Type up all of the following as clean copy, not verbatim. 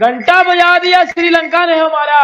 घंटा बजा दिया श्रीलंका ने, हमारा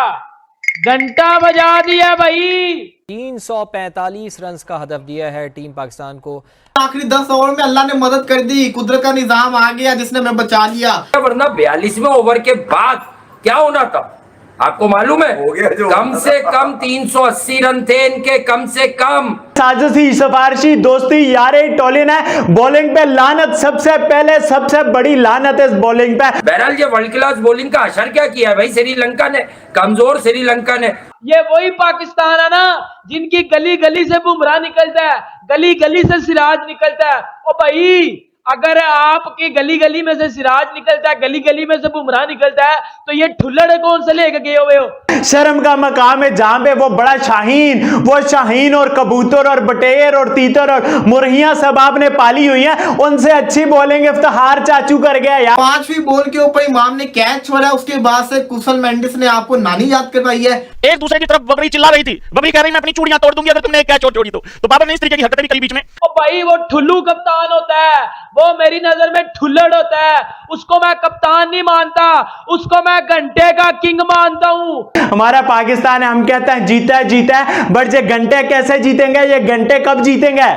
घंटा बजा दिया भाई। 345 रन का हदफ दिया है टीम पाकिस्तान को। आखिरी 10 ओवर में अल्लाह ने मदद कर दी, कुदरत का निजाम आ गया जिसने हमें बचा लिया। वरना 42वें ओवर के बाद क्या होना था आपको मालूम है? कम से कम 380 रन थे इनके, कम से कम। साजिशी, सिफारिशी, दोस्ती, यारी, टोलिन है बॉलिंग पे लानत। सबसे पहले सबसे बड़ी लानत है इस बॉलिंग पे। बहरहाल ये वर्ल्ड क्लास बॉलिंग का असर क्या किया है भाई श्रीलंका ने, कमजोर श्रीलंका ने। ये वही पाकिस्तान है ना जिनकी गली गली से बुमराह निकलता है, गली गली से सिराज निकलता है। ओ भाई, अगर आपकी गली गली में से सिराज निकलता है, गली गली में से बुमराह निकलता है, तो ये ठुल्लड़ कौन से लेके गए हुए हो? शर्म का मकाम है जहां पे वो बड़ा शाहीन, वो शाहीन और कबूतर और बटेर और तीतर और मुर्गियां सब आपने पाली हुई हैं, उनसे अच्छी बॉलिंग इफ्तिखार चाचू कर गया यार। 5वीं बॉल के ऊपर इमाम ने कैच छोड़ा, उसके बाद से कुशल मेंडिस ने आपको नानी याद करवाई है। एक दूसरे की तरफ बबरी चिल्ला रही थी, बबरी कह रही मैं अपनी चूड़ियां तोड़ दूंगी अगर तुमने एक कैच और छोड़ी तो बाबर ने इस तरीके की हरकतें भी करी बीच में। ओ भाई, वो ठुल्लू कप्तान होता है, वो मेरी नजर में ठुल्लड़ होता है। उसको मैं कप्तान नहीं मानता, उसको मैं घंटे का किंग मानता हूं। हमारा पाकिस्तान है, हम कहते हैं जीता है जीता है, बट ये घंटे कैसे जीतेंगे, ये घंटे कब जीतेंगे?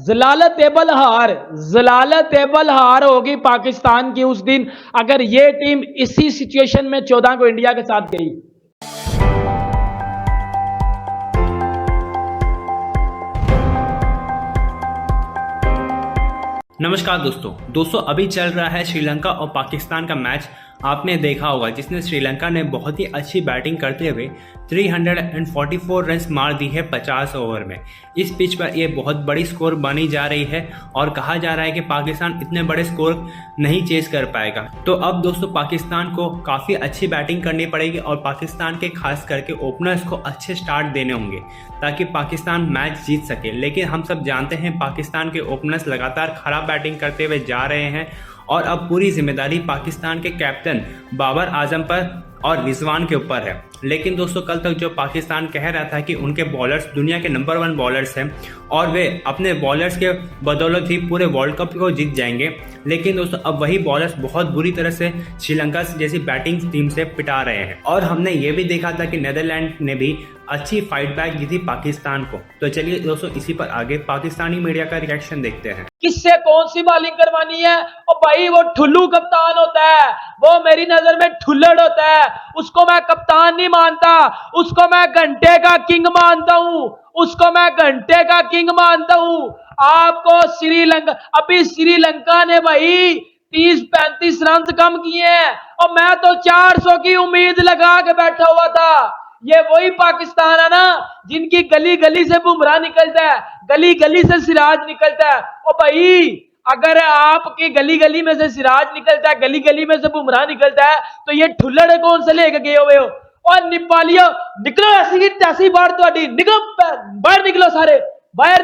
जलालत एबल हार होगी पाकिस्तान की उस दिन, अगर ये टीम इसी सिचुएशन में 14 को इंडिया के साथ गई। नमस्कार दोस्तों अभी चल रहा है श्रीलंका और पाकिस्तान का मैच। आपने देखा होगा जिसने श्रीलंका ने बहुत ही अच्छी बैटिंग करते हुए 344 रन मार दी है 50 ओवर में। इस पिच पर यह बहुत बड़ी स्कोर बनी जा रही है और कहा जा रहा है कि पाकिस्तान इतने बड़े स्कोर नहीं चेस कर पाएगा। तो अब दोस्तों पाकिस्तान को काफ़ी अच्छी बैटिंग करनी पड़ेगी और पाकिस्तान के खास करके ओपनर्स को अच्छे स्टार्ट देने होंगे ताकि पाकिस्तान मैच जीत सके। लेकिन हम सब जानते हैं पाकिस्तान के ओपनर्स लगातार खराब बैटिंग करते हुए जा रहे हैं और अब पूरी जिम्मेदारी पाकिस्तान के कैप्टन बाबर आजम पर और रिजवान के ऊपर है। लेकिन दोस्तों कल तक जो पाकिस्तान कह रहा था कि उनके बॉलर्स दुनिया के नंबर 1 बॉलर्स हैं और वे अपने बॉलर्स के बदौलत ही पूरे वर्ल्ड कप को जीत जाएंगे, लेकिन दोस्तों अब वही बॉलर्स बहुत बुरी तरह से श्रीलंका जैसी बैटिंग टीम से पिटा रहे हैं। और हमने ये भी देखा था कि नीदरलैंड ने भी अच्छी फाइट बैक दी थी पाकिस्तान को। तो चलिए दोस्तों इसी पर आगे पाकिस्तानी मीडिया का रिएक्शन देखते हैं। किससे कौन सी बॉलिंग करवानी है? और भाई वो ठुल्लू कप्तान होता है, वो मेरी नजर में ठुल्लड़ होता है। उसको मैं कप्तान नहीं मानता, उसको मैं घंटे का किंग मानता हूं, उसको मैं घंटे का किंग मानता हूं। आपको श्रीलंका ने भाई 30-35 रन कम किए हैं और मैं तो 400 की उम्मीद लगा के बैठा हुआ था। ये वही पाकिस्तान है ना जिनकी गली गली से बुमराह निकलता है, गली गली से सिराज निकलता है। और भाई, अगर आपकी गली गली में से सिराज निकलता है, गली गली में से बुमराह निकलता है, तो ये ठुल्लड़ कौन से लेके गए हुए हो? और नेपालियों निकलो, ऐसी की तैसी बाहर, तो निकलो, बाहर निकलो, सारे बाहर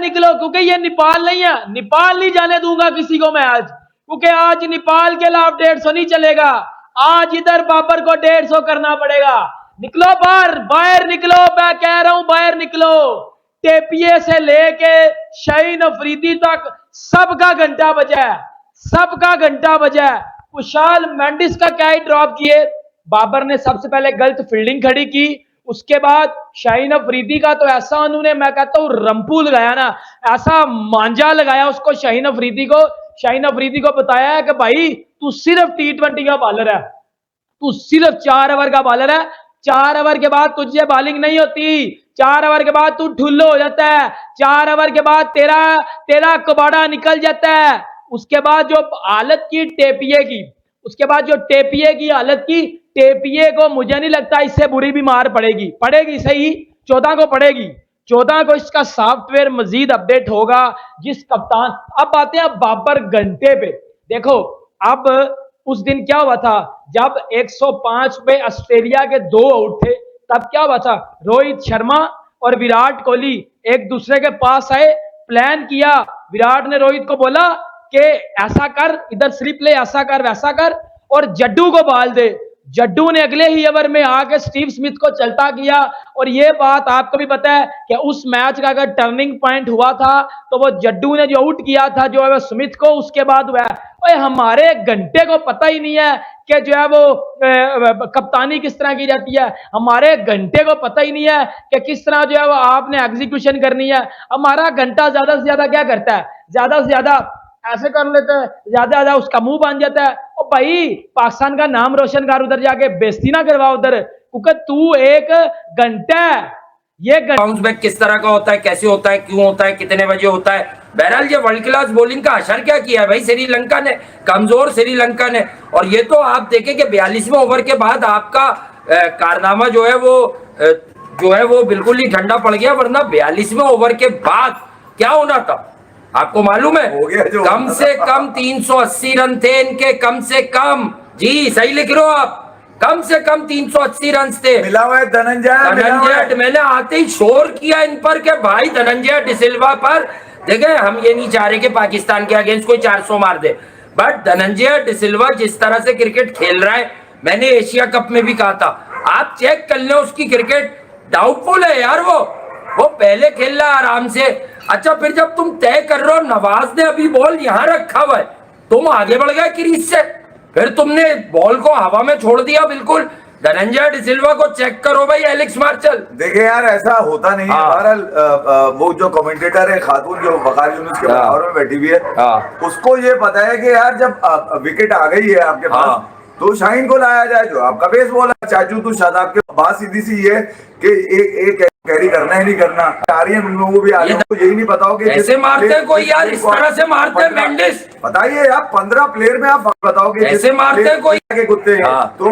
निकलो, क्योंकि ये नेपाल नहीं है। नेपाल नहीं जाने दूंगा किसी को मैं आज, क्योंकि आज नेपाल के खिलाफ 150 नहीं चलेगा। आज इधर बाबर को 150 करना पड़ेगा। निकलो बाहर निकलो, मैं कह रहा हूं बाहर निकलो। टेपिए से लेके शाहीन अफरीदी तक सबका घंटा बजा है। कुशाल मेंडिस का क्या ही ड्रॉप किए। बाबर ने सबसे पहले गलत फील्डिंग खड़ी की, उसके बाद शाहीन अफरीदी का तो ऐसा उन्होंने, मैं कहता हूं रंपू लगाया ना, ऐसा मांझा लगाया उसको शाहीन अफरीदी को बताया है कि भाई तू सिर्फ T20 का बॉलर है, तू सिर्फ 4 ओवर का बॉलर है। 4 ओवर के बाद तुझे बॉलिंग नहीं होती, 4 ओवर के बाद तू ठुल्लो हो जाता है, 4 ओवर के बाद तेरा कबाड़ा निकल जाता है। उसके बाद जो हालत की टेपिए को मुझे नहीं लगता इससे बुरी भी मार पड़ेगी सही, 14 को पड़ेगी। 14 को इसका सॉफ्टवेयर मजीद अपडेट होगा। जिस कप्तान, अब आते हैं बाबर घंटे पे। देखो अब उस दिन क्या हुआ था जब 105 पे ऑस्ट्रेलिया के 2 आउट थे, तब क्या हुआ था? रोहित शर्मा और विराट कोहली एक दूसरे के पास आए, प्लान किया। विराट ने रोहित को बोला कि ऐसा कर, इधर स्लिप ले, ऐसा कर वैसा कर और जड्डू को बाल दे। जड्डू ने अगले ही ओवर में आके स्टीव स्मिथ को चलता किया। और ये बात आपको भी पता है कि उस मैच का अगर टर्निंग पॉइंट हुआ था तो वो जड्डू ने जो आउट किया था जो है वो स्मिथ को, उसके बाद हुआ है। ओए हमारे घंटे को पता ही नहीं है कि जो है वो कप्तानी किस तरह की जाती है। हमारे घंटे को पता ही नहीं है कि किस तरह जो है वो आपने एग्जीक्यूशन करनी है। हमारा घंटा ज्यादा से ज्यादा क्या करता है, ज्यादा से ज्यादा ऐसे कर लेता है, ज्यादा ज्यादा उसका मुंह बन जाता है। और भाई पाकिस्तान का नाम रोशन कर, उधर जाके बेइज्जती ना करवा उधर, क्योंकि तू एक घंटा है। ये बाउंस बैक किस तरह का होता है, कैसे होता है, क्यों होता है, कितने बजे होता है। बहरहाल ये वर्ल्ड क्लास बॉलिंग का असर क्या किया है भाई श्रीलंका ने, कमजोर श्रीलंका ने। और ये तो आप देखें कि 42वें ओवर के बाद आपका कारनामा जो है वो बिल्कुल ही ठंडा पड़ गया, वरना 42वें ओवर के बाद क्या होना था आपको मालूम है। कम से कम 380 रन थे इनके, कम से कम, जी सही लिख रहे हो आप, कम से कम 380 रन थे। मिला हुआ है धनंजय, मैंने आते ही शोर किया इन पर के भाई धनंजय डिसिल्वा पर। देखे हम ये नहीं चाह रहे कि पाकिस्तान के अगेंस्ट कोई 400 मार दे, बट धनंजय डिसिल्वा जिस तरह से क्रिकेट खेल रहा है, मैंने एशिया कप में भी कहा था, आप चेक कर लें उसकी क्रिकेट, डाउटफुल है यार। वो पहले खेल रहा है आराम से। अच्छा फिर जब तुम तय कर रहे हो, नवाज ने अभी बॉल यहां रखा हुआ है, तुम आगे बढ़ गए क्रीज से, फिर तुमने बॉल को हवा में छोड़ दिया बिल्कुल। धनंजय डिसिल्वा को चेक करो भाई, एलेक्स मार्शल। देखिए यार ऐसा होता नहीं है। बहरहाल वो जो कमेंटेटर है खातून जो वकार यूनुस के बराबर में बैठी हुई है, उसको ये पता है कि यार जब विकेट आ गई है आपके पास तो शाहीन को लाया जाए, जो आपका बेस बॉलर चाचू तो शादाब के। बात सीधी सी ये कि एक कैरी करना है नहीं करना आ रही है, उन लोगों को भी आ रही है, तो यही नहीं बताओ कि ऐसे मारते हैं कोई यार, इस तरह से मारते हैं मेंडिस। बताइए आप 15 प्लेयर में आप बताओगे ऐसे मारते हैं कोई के कुत्ते हैं, तो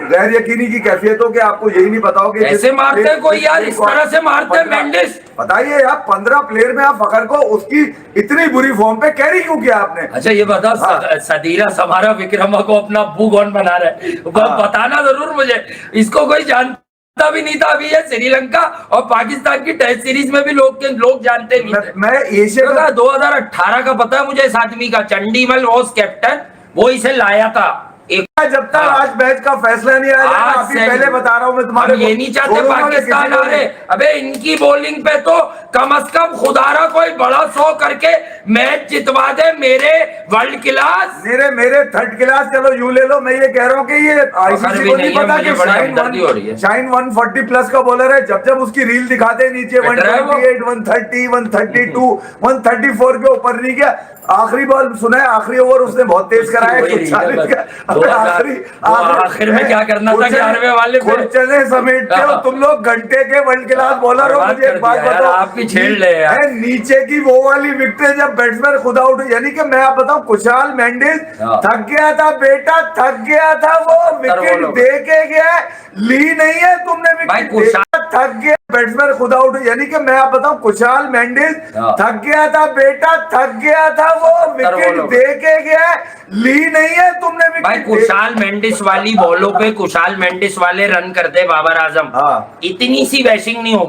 गैर यकीनी की कैफियत हो कि आपको यही नहीं बताओगे ऐसे मारते हैं कोई यार, इस तरह से मारते हैं मेंडिस। बताइए आप 15 प्लेयर में आप फखर को उसकी इतनी बुरी फॉर्म पे कैरी क्यों किया आपने। अच्छा ये बता, सदीरा समारा विक्रमा को अपना बुगॉन बना रहे, बताना जरूर मुझे, इसको कोई जानता भी नहीं था। अभी ये श्रीलंका और पाकिस्तान की टेस्ट सीरीज में भी लोग जानते नहीं थे। मैं एशिया का 2018 का पता है मुझे इस आदमी का, चंडीमल वॉज कैप्टन, वो इसे लाया था। जब तक आज मैच का फैसला नहीं आया, अभी पहले बता रहा हूं मैं तुम्हारे, ये नहीं चाहते पाकिस्तान आ रहे। अबे इनकी बॉलिंग पे तो कम से कम खुदारा कोई बड़ा शो करके मैच जितवा दे। मेरे वर्ल्ड क्लास, मेरे थर्ड क्लास, चलो यूं ले लो। मैं ये कह रहा हूँ कि ये आईसीसी को नहीं पता कि शाइन 140 प्लस का बॉलर है। जब उसकी रील दिखाते नीचे 128, 130, 132, 134 के ऊपर नहीं गया। आखिरी बॉल सुना है, आखिरी ओवर उसने बहुत तेज कराया 140 का। आखिर में क्या करना था 11वें वाले पे चले समेटते हो तुम लोग, घंटे के वर्ल्ड क्लास बॉलर हो। मुझे एक बात बताओ, आप भी छेड़ ले यार। नीचे की वो वाली विकेट जब बैट्समैन खुद आउट, यानी कि मैं आप बताऊं कुशाल मेंडिस थक गया था बेटा, थक गया था। वो विकेट दे के गया, ली नहीं है तुमने विकेट, थक गया बैट्समैन खुद आउट, यानी कि मैं आप बताऊं कुशाल मेंडिस थक गया था बेटा, थक गया था। वो विकेट दे के गया, ली नहीं है तुमने विकेट। कुशाल मेंडिस वाली बॉलों पे कुशाल मेंडिस वाले रन करते बाबर आजम, इतनी सी बैशिंग नहीं होगी।